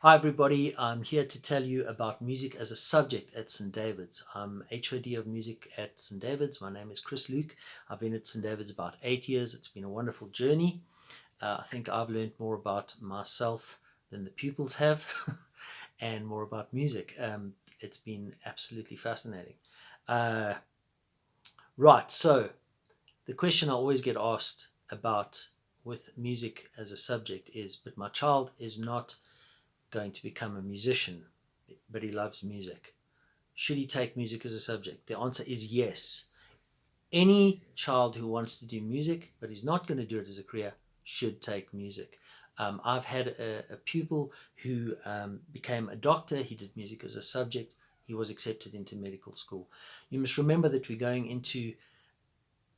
Hi everybody, I'm here to tell you about music as a subject at St. David's. I'm HOD of music at St. David's. My name is Chris Luke. I've been at St. David's about 8 years. It's been a wonderful journey. I think I've learned more about myself than the pupils have and more about music. It's been absolutely fascinating. Uh, right, so the question I always get asked about with music as a subject is, but my child is not going to become a musician, but he loves music. Should he take music as a subject? The answer is yes. Any child who wants to do music, but is not going to do it as a career, should take music. I've had a pupil who became a doctor. He did music as a subject. He was accepted into medical school. You must remember that we're going into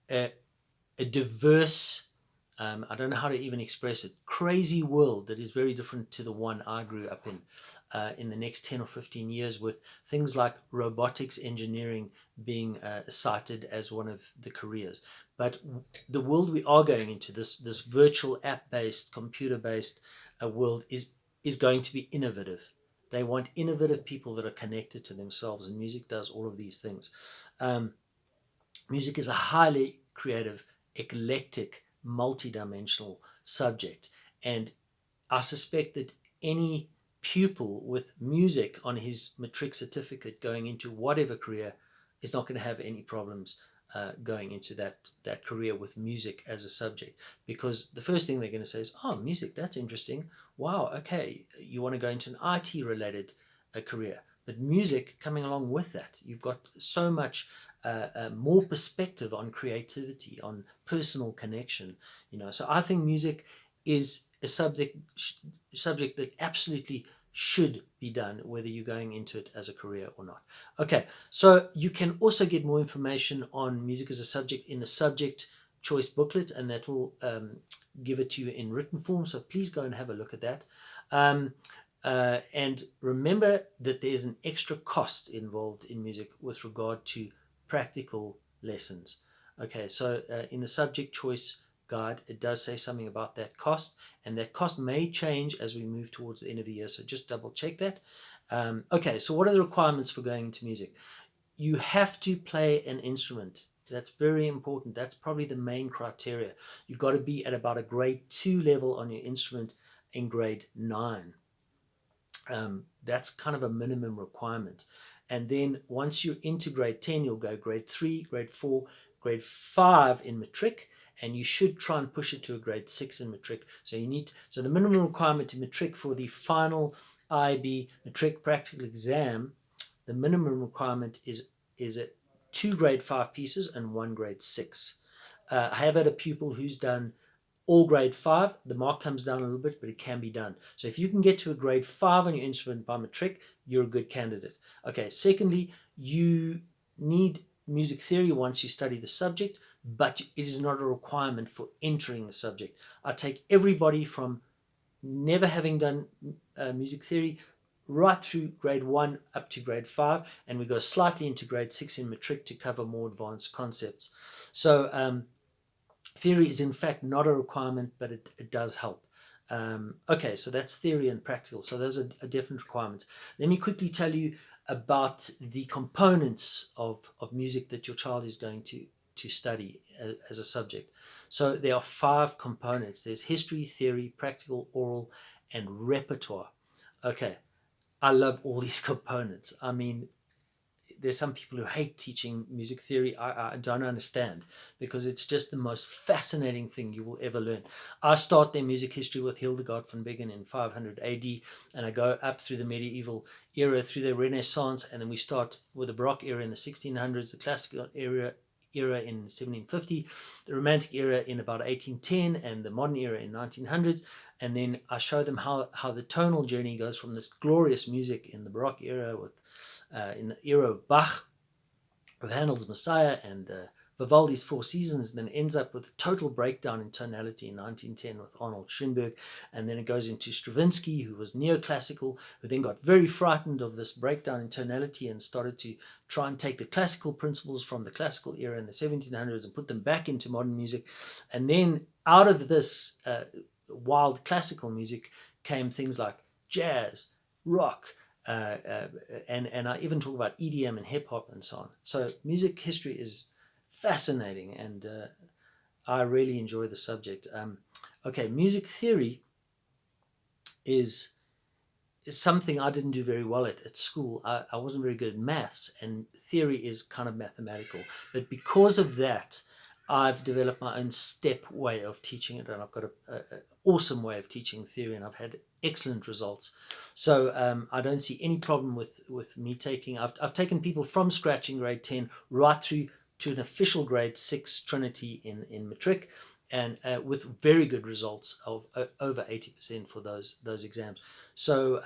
a, a diverse, I don't know how to even express it, crazy world that is very different to the one I grew up in the next 10 or 15 years, with things like robotics engineering being cited as one of the careers. But the world we are going into, this virtual app-based, computer-based world, is going to be innovative. They want innovative people that are connected to themselves, and music does all of these things. Music is a highly creative, eclectic, multidimensional subject. And I suspect that any pupil with music on his matric certificate going into whatever career is not going to have any problems going into that career with music as a subject, because the first thing they're going to say is, oh, music, that's interesting. Wow, okay, you want to go into an IT related career, but music coming along with that, you've got so much more perspective on creativity, on personal connection. So I think music is a subject that absolutely should be done, whether you're going into it as a career or not. Okay, so you can also get more information on music as a subject in the subject choice booklet, and that will give it to you in written form. So please go and have a look at that. And remember that there's an extra cost involved in music with regard to practical lessons. Okay, so in the subject choice guide, it does say something about that cost, and that cost may change as we move towards the end of the year, so just double check that. Okay, so what are the requirements for going into music? You have to play an instrument. That's very important. That's probably the main criteria. You've got to be at about a grade 2 level on your instrument in grade 9. That's kind of a minimum requirement. And then once you're into grade 10, you'll go grade 3, grade 4, grade 5 in matric, and you should try and push it to a grade 6 in matric. So the minimum requirement in matric for the final IB matric practical exam, the minimum requirement is a 2 grade 5 pieces and 1 grade 6. I have had a pupil who's done all grade 5. The mark comes down a little bit, but it can be done. So if you can get to a grade 5 on your instrument by matric, you're a good candidate. Okay, secondly, you need music theory once you study the subject, but it is not a requirement for entering the subject. I take everybody from never having done music theory right through grade 1 up to grade 5, and we go slightly into grade 6 in matric to cover more advanced concepts. So theory is in fact not a requirement, but it does help. Okay, so that's theory and practical. So those are different requirements. Let me quickly tell you about the components of music that your child is going to study as a subject. So there are 5 components. There's history, theory, practical, oral, and repertoire. Okay, I love all these components. I mean, there's some people who hate teaching music theory. I don't understand, because it's just the most fascinating thing you will ever learn. I start their music history with Hildegard von Bingen in 500 AD, and I go up through the medieval era, through the Renaissance, and then we start with the Baroque era in the 1600s, the classical era in 1750, the Romantic era in about 1810, and the modern era in 1900s. And then I show them how the tonal journey goes from this glorious music in the Baroque era with in the era of Bach, with Handel's Messiah and Vivaldi's Four Seasons, and then ends up with a total breakdown in tonality in 1910 with Arnold Schoenberg. And then it goes into Stravinsky, who was neoclassical, who then got very frightened of this breakdown in tonality and started to try and take the classical principles from the classical era in the 1700s and put them back into modern music. And then out of this wild classical music came things like jazz, rock, and I even talk about EDM and hip hop and so on. So music history is fascinating, and I really enjoy the subject. Okay, music theory is something I didn't do very well at school. I wasn't very good at maths, and theory is kind of mathematical. But because of that, I've developed my own step way of teaching it, and I've got a awesome way of teaching theory, and I've had excellent results. So I don't see any problem with me taking. I've taken people from scratch in grade 10 right through to an official grade 6 Trinity in matric, and with very good results of over 80% for those exams. So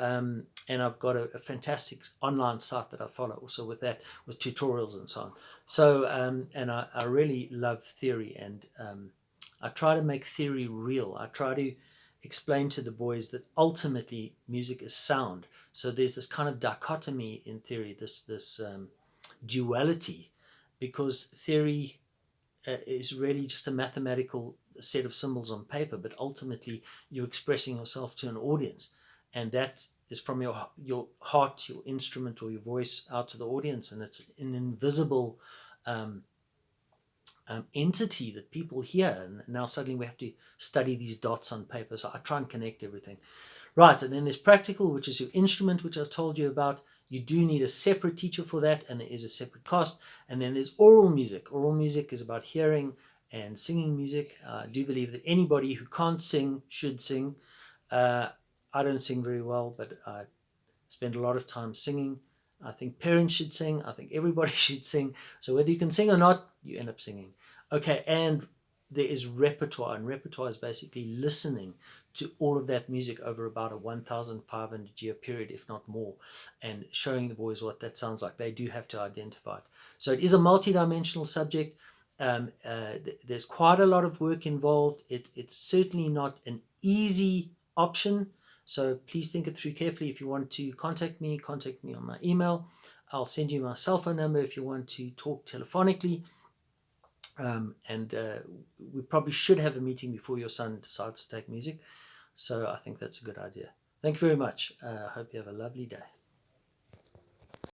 and I've got a fantastic online site that I follow also with that, with tutorials and so on. So and I really love theory, and I try to make theory real. I try to explain to the boys that ultimately music is sound. So there's this kind of dichotomy in theory, this duality, because theory is really just a mathematical set of symbols on paper, but ultimately you're expressing yourself to an audience, and that is from your heart, your instrument, or your voice out to the audience, and it's an invisible um, entity that people hear. And now suddenly we have to study these dots on paper. So I try and connect everything. Right, and then there's practical, which is your instrument, which I've told you about. You do need a separate teacher for that, and there is a separate cost. And then there's oral music. Oral music is about hearing and singing music. I do believe that anybody who can't sing should sing. I don't sing very well, but I spend a lot of time singing. I think parents should sing. I think everybody should sing. So whether you can sing or not, you end up singing. Okay, and there is repertoire, and repertoire is basically listening to all of that music over about a 1,500 year period, if not more, and showing the boys what that sounds like. They do have to identify it. So it is a multi-dimensional subject. There's quite a lot of work involved. It's certainly not an easy option. So please think it through carefully. If you want to contact me on my email. I'll send you my cell phone number if you want to talk telephonically. And we probably should have a meeting before your son decides to take music. So I think that's a good idea. Thank you very much. I hope you have a lovely day.